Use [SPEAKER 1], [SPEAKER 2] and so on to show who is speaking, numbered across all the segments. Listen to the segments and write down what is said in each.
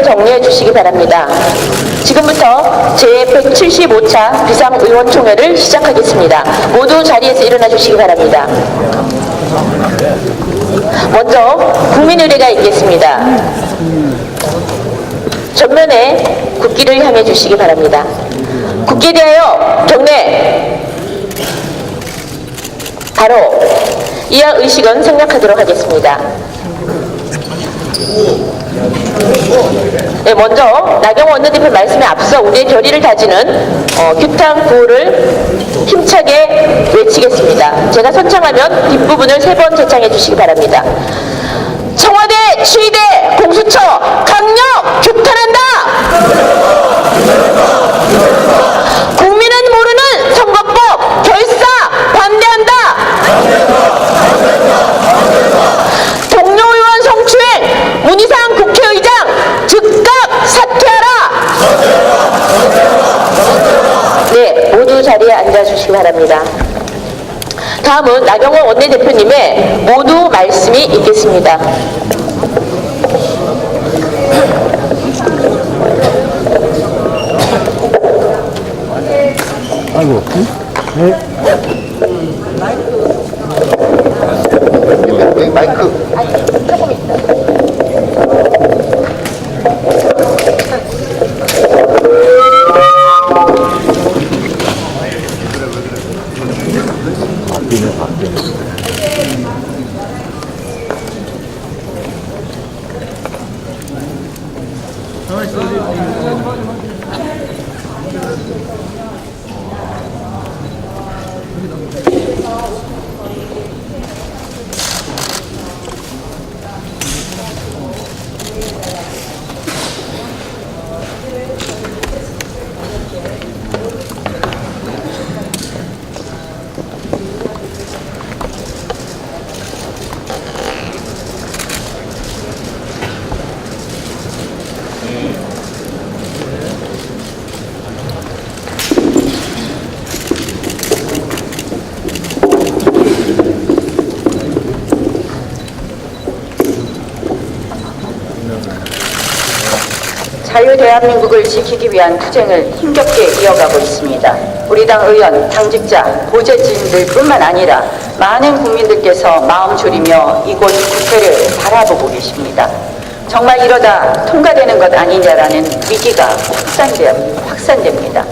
[SPEAKER 1] 정리해 주시기 바랍니다. 지금부터 제175차 비상의원총회를 시작하겠습니다. 모두 자리에서 일어나 주시기 바랍니다. 먼저 국민의례가 있겠습니다. 전면에 국기를 향해 주시기 바랍니다. 국기에 대하여 경례. 바로 이하 의식은 생략하도록 하겠습니다. 네, 먼저 나경원 원내대표 말씀에 앞서 우리의 결의를 다지는 규탄 구호를 힘차게 외치겠습니다. 제가 선창하면 뒷부분을 3번 재창해 주시기 바랍니다. 청와대 추이대 공수처 강력 규탄한다. 국민은 모르는 선거법 결사 반대한다. 동료 의원 성추행 문희상 국회의장 즉각 사퇴하라. 네, 모두 자리에 앉아주시기 바랍니다. 다음은 나경원 원내대표님의 모두 말씀이 있겠습니다.
[SPEAKER 2] 아이고, 네. 마이크.
[SPEAKER 1] 조금 있다. 자유 대한민국을 지키기 위한 투쟁을 힘겹게 이어가고 있습니다. 우리 당 의원, 당직자, 보좌진들 뿐만 아니라 많은 국민들께서 마음 졸이며 이곳 국회를 바라보고 계십니다. 정말 이러다 통과되는 것 아니냐라는 위기가 확산됩니다.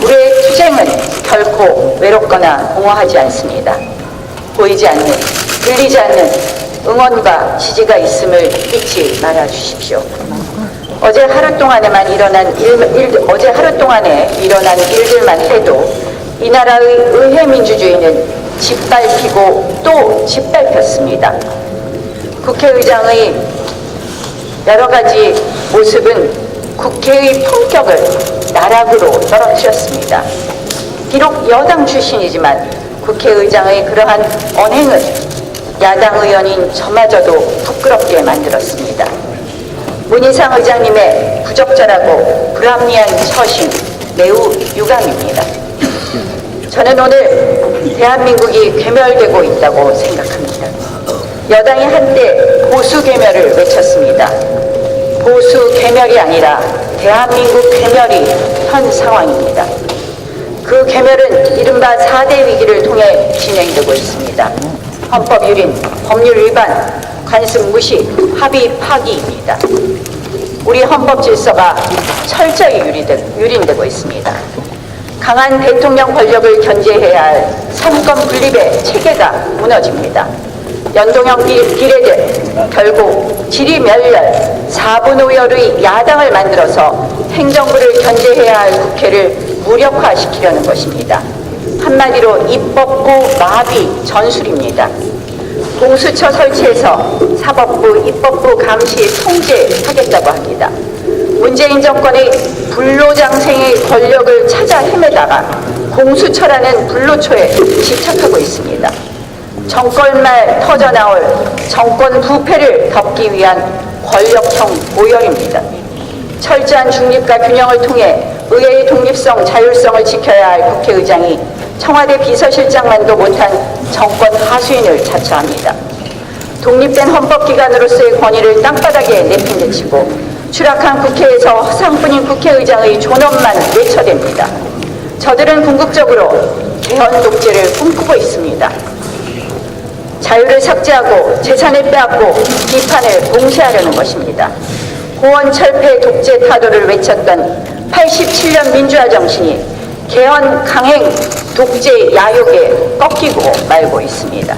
[SPEAKER 1] 우리의 투쟁은 결코 외롭거나 공허하지 않습니다. 보이지 않는, 들리지 않는 응원과 지지가 있음을 잊지 말아 주십시오. 어제 하루 동안에 일어난 일들만 해도 이 나라의 의회 민주주의는 짓밟히고 또 짓밟혔습니다. 국회의장의 여러 가지 모습은 국회의 품격을 나락으로 떨어뜨렸습니다. 비록 여당 출신이지만 국회의장의 그러한 언행은 야당 의원인 저마저도 부끄럽게 만들었습니다. 문희상 의장님의 부적절하고 불합리한 처신 매우 유감입니다. 저는 오늘 대한민국이 괴멸되고 있다고 생각합니다. 여당이 한때 보수 괴멸을 외쳤습니다. 보수 괴멸이 아니라 대한민국 괴멸이 현 상황입니다. 그 괴멸은 이른바 4대 위기를 통해 진행되고 있습니다. 헌법 유린, 법률 위반, 관습 무시, 합의 파기입니다. 우리 헌법 질서가 철저히 유린되고 있습니다. 강한 대통령 권력을 견제해야 할 삼권 분립의 체계가 무너집니다. 연동형 비례대, 결국 지리멸렬 4분의5의 야당을 만들어서 행정부를 견제해야 할 국회를 무력화시키려는 것입니다. 한마디로 입법부 마비 전술입니다. 공수처 설치해서 사법부, 입법부 감시 통제하겠다고 합니다. 문재인 정권의 불로장생의 권력을 찾아 헤매다가 공수처라는 불로초에 집착하고 있습니다. 정권말 터져나올 정권 부패를 덮기 위한 권력형 오열입니다. 철저한 중립과 균형을 통해 의회의 독립성, 자율성을 지켜야 할 국회의장이 청와대 비서실장만도 못한 정권 하수인을 자처합니다. 독립된 헌법기관으로서의 권위를 땅바닥에 내팽개치고 추락한 국회에서 허상뿐인 국회의장의 존엄만 외쳐댑니다. 저들은 궁극적으로 개헌 독재를 꿈꾸고 있습니다. 자유를 삭제하고 재산을 빼앗고 비판을 봉쇄하려는 것입니다. 고원철폐 독재 타도를 외쳤던 87년 민주화 정신이 개헌 강행 독재 야욕에 꺾이고 말고 있습니다.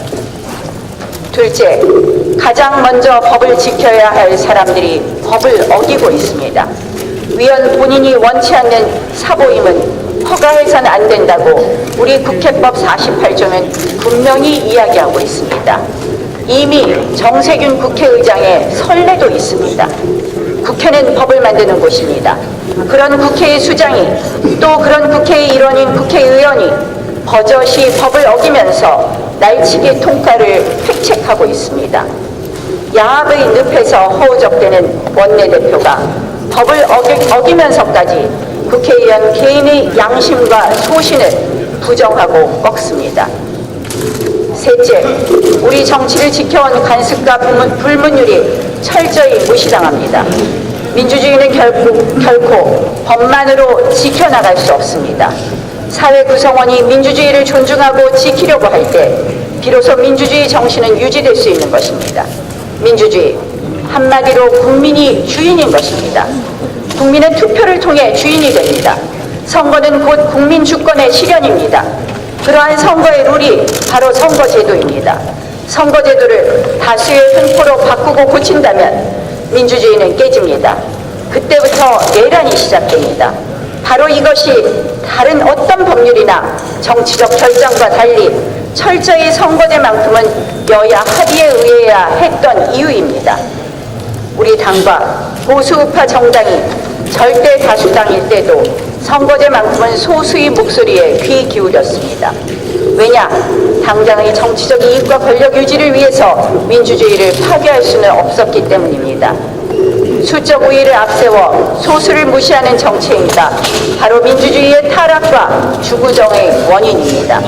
[SPEAKER 1] 둘째, 가장 먼저 법을 지켜야 할 사람들이 법을 어기고 있습니다. 위원 본인이 원치 않는 사보임은 허가해서는 안 된다고 우리 국회법 48조는 분명히 이야기하고 있습니다. 이미 정세균 국회의장의 선례도 있습니다. 국회는 법을 만드는 곳입니다. 그런 국회의 수장이 또 그런 국회의 일원인 국회의원이 버젓이 법을 어기면서 날치기 통과를 획책하고 있습니다. 야합의 늪에서 허우적대는 원내대표가 법을 어기면서까지 국회의원 개인의 양심과 소신을 부정하고 꺾습니다. 셋째, 우리 정치를 지켜온 관습과 불문율이 철저히 무시당합니다. 민주주의는 결코 법만으로 지켜나갈 수 없습니다. 사회 구성원이 민주주의를 존중하고 지키려고 할 때 비로소 민주주의 정신은 유지될 수 있는 것입니다. 민주주의, 한마디로 국민이 주인인 것입니다. 국민은 투표를 통해 주인이 됩니다. 선거는 곧 국민 주권의 실현입니다. 그러한 선거의 룰이 바로 선거제도입니다. 선거제도를 다수의 횡포로 바꾸고 고친다면 민주주의는 깨집니다. 그때부터 내란이 시작됩니다. 바로 이것이 다른 어떤 법률이나 정치적 결정과 달리 철저히 선거제만큼은 여야 합의에 의해야 했던 이유입니다. 우리 당과 보수우파 정당이 절대 다수당일 때도 선거제만큼은 소수의 목소리에 귀 기울였습니다. 왜냐? 당장의 정치적 이익과 권력 유지를 위해서 민주주의를 파괴할 수는 없었기 때문입니다. 수적 우위를 앞세워 소수를 무시하는 정치행위가 바로 민주주의의 타락과 주구정의 원인입니다.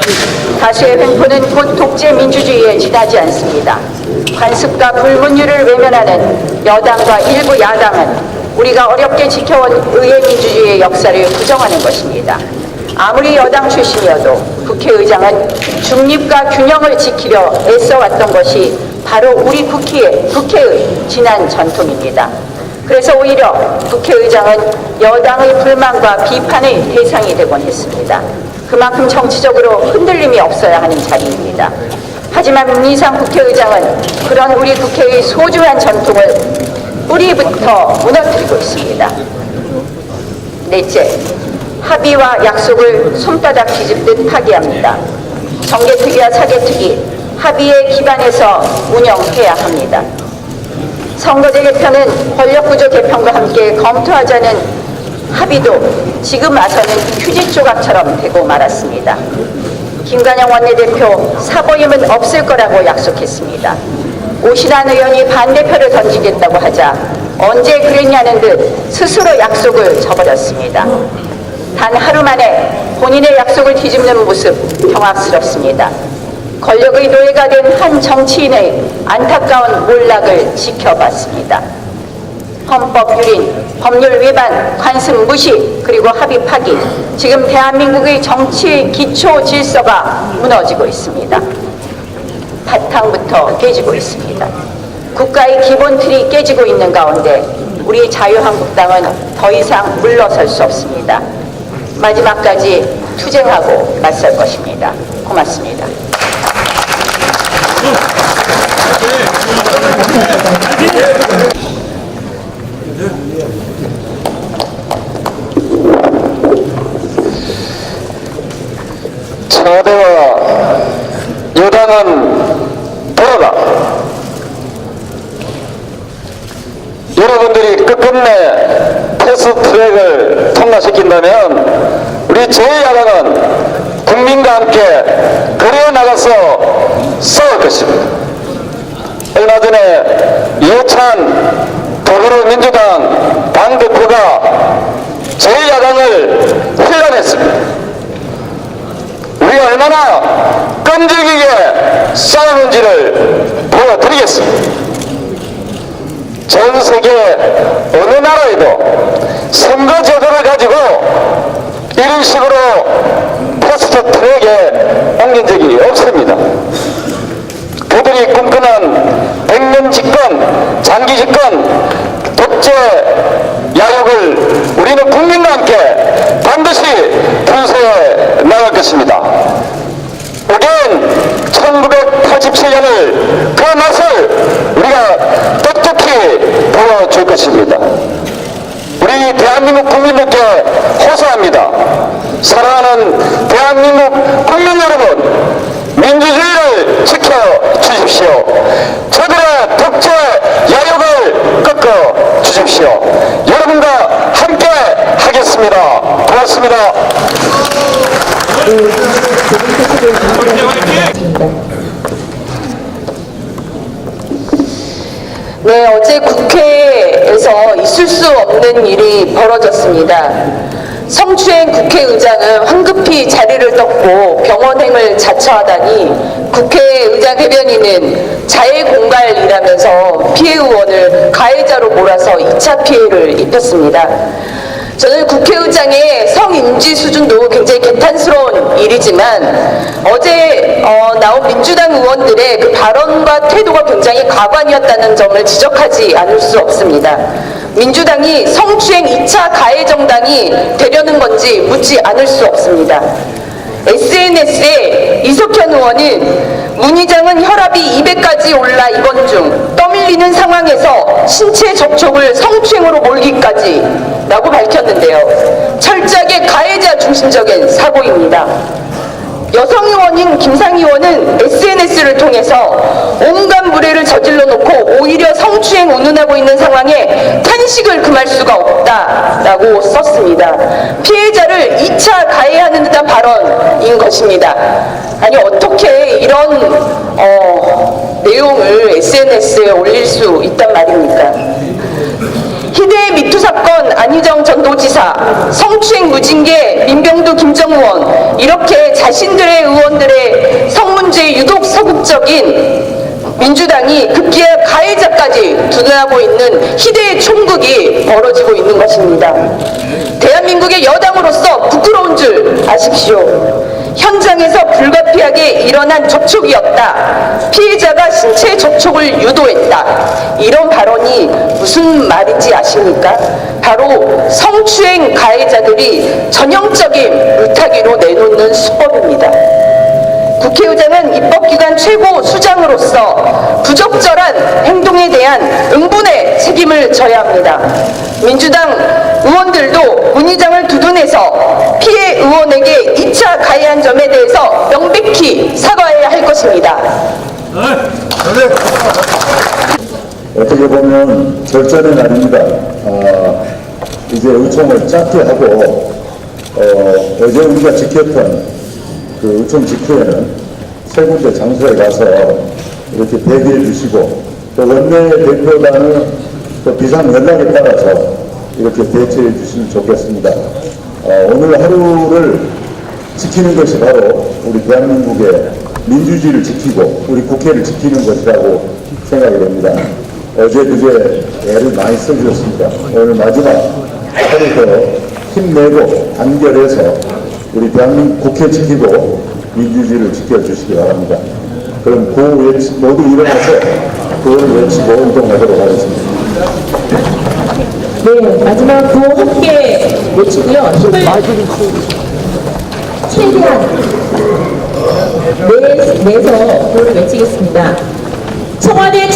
[SPEAKER 1] 다수의 횡포는 곧 독재 민주주의에 지나지 않습니다. 관습과 불문율을 외면하는 여당과 일부 야당은 우리가 어렵게 지켜온 의회 민주주의의 역사를 부정하는 것입니다. 아무리 여당 출신이어도 국회의장은 중립과 균형을 지키려 애써왔던 것이 바로 우리 국회의 지난 전통입니다. 그래서 오히려 국회의장은 여당의 불만과 비판의 대상이 되곤 했습니다. 그만큼 정치적으로 흔들림이 없어야 하는 자리입니다. 하지만 민희상 국회의장은 그런 우리 국회의 소중한 전통을 뿌리부터 무너뜨리고 있습니다. 넷째, 합의와 약속을 손바닥 뒤집듯 파기합니다. 정개특위와 사개특위, 합의에 기반해서 운영해야 합니다. 선거제 개편은 권력구조 개편과 함께 검토하자는 합의도 지금 와서는 휴지 조각처럼 되고 말았습니다. 김관영 원내대표 사보임은 없을 거라고 약속했습니다. 오신환 의원이 반대표를 던지겠다고 하자 언제 그랬냐는 듯 스스로 약속을 저버렸습니다. 단 하루 만에 본인의 약속을 뒤집는 모습 경악스럽습니다. 권력의 노예가 된 한 정치인의 안타까운 몰락을 지켜봤습니다. 헌법 유린, 법률 위반, 관습 무시, 그리고 합의 파기. 지금 대한민국의 정치 기초 질서가 무너지고 있습니다. 바탕부터 깨지고 있습니다. 국가의 기본 틀이 깨지고 있는 가운데 우리 자유한국당은 더 이상 물러설 수 없습니다. 마지막까지 투쟁하고 맞설 것입니다. 고맙습니다.
[SPEAKER 3] 청와대와 여당은 돌아라. 여러분들이 끝끝내 패스트트랙을 통과시킨다면 우리 제2야당은 국민과 함께 거리에 나가서 싸울 것입니다. 얼마 전에 이해찬 더불어민주당 당대표가 제2야당을 힐난했습니다. 우리가 얼마나 끈질기게 싸우는지를 보여드리겠습니다. 전 세계 어느 나라 이번에도 선거 제도를 가지고 이런 식으로 패스트 트랙에 옮긴 적이 없습니다. 그들이 꿈꾸는 100년 집권, 장기 집권, 독재 야욕을 우리는 국민과 함께 반드시 분쇄해 나갈 것입니다. 우리는 1987년을 그 맛을 우리가 똑똑히 보여줄 것입니다. 우리 대한민국 국민들께 호소합니다. 사랑하는 대한민국 국민 여러분, 민주주의를 지켜주십시오. 저들의 독재 야욕을 꺾어주십시오. 여러분과 함께 하겠습니다. 고맙습니다.
[SPEAKER 1] 네, 어제 국회에서 있을 수 없는 일이 벌어졌습니다. 성추행 국회의장은 황급히 자리를 떴고 병원행을 자처하다니 국회의장 해변인은 자해공갈이라면서 피해 의원을 가해자로 몰아서 2차 피해를 입혔습니다. 저는 국회의장의 성인지 수준도 굉장히 개탄스러운 일이지만 어제 나온 민주당 의원들의 그 발언과 태도가 굉장히 가관이었다는 점을 지적하지 않을 수 없습니다. 민주당이 성추행 2차 가해 정당이 되려는 건지 묻지 않을 수 없습니다. SNS에 이석현 의원은 문 의장은 혈압이 200까지 올라 입원 중 떠밀리는 상황에서 신체 접촉을 성추행으로 몰기까지 라고 밝혔는데요. 철저하게 가해자 중심적인 사고입니다. 여성 의원인 김상희 의원은 SNS를 통해서 온갖 무례를 저질러 놓고 오히려 성추행 운운하고 있는 상황에 탄식을 금할 수가 없다라고 썼습니다. 피해자를 2차 가해하는 듯한 발언인 것입니다. 아니 어떻게 이런 내용을 SNS에 올릴 수 있단 말입니까? 희대의 미투 사건 안희정 전 도지사, 성추행 무징계 민병두 김정우원 이렇게 자신들의 의원들의 성문제에 유독 소극적인 민주당이 급기야 가해자까지 두둔하고 있는 희대의 총극이 벌어지고 있는 것입니다. 대한민국의 여당으로서 부끄러운 줄 아십시오. 현장에서 불가피하게 일어난 접촉이었다. 피해자가 신체 접촉을 유도했다. 이런 발언이 무슨 말인지 아십니까? 바로 성추행 가해자들이 전형적인 물타기로 내놓는 수법입니다. 국회의장은 입법기관 최고 수장으로서 부적절한 행동에 대한 응분의 책임을 져야 합니다. 민주당 의원들도 문 의장을 두둔해서 피해 의원에게 2차 가해한 점에 대해서 명백히 사과해야 할 것입니다.
[SPEAKER 4] 어떻게 보면 결전의 날입니다. 이제 의총을 짧게 하고 어제 우리가 지켰던 그 의총 직후에는 세 군데 장소에 가서 이렇게 대기해 주시고 또 원내 대표단의 또 비상 연락에 따라서 이렇게 대처해 주시면 좋겠습니다. 오늘 하루를 지키는 것이 바로 우리 대한민국의 민주주의를 지키고 우리 국회를 지키는 것이라고 생각이 됩니다. 어제 그제 애를 많이 써주셨습니다. 오늘 마지막 하루도 힘내고 단결해서 우리 대한민국 국회 지키고 민주주의를 지켜주시기 바랍니다. 그럼 모두 일어나서 구호를 외치고 운동하도록 하겠습니다.
[SPEAKER 5] 네, 마지막 구호 함께 외치고요. 힘을 최대한 내서 구호를 외치겠습니다. 청와대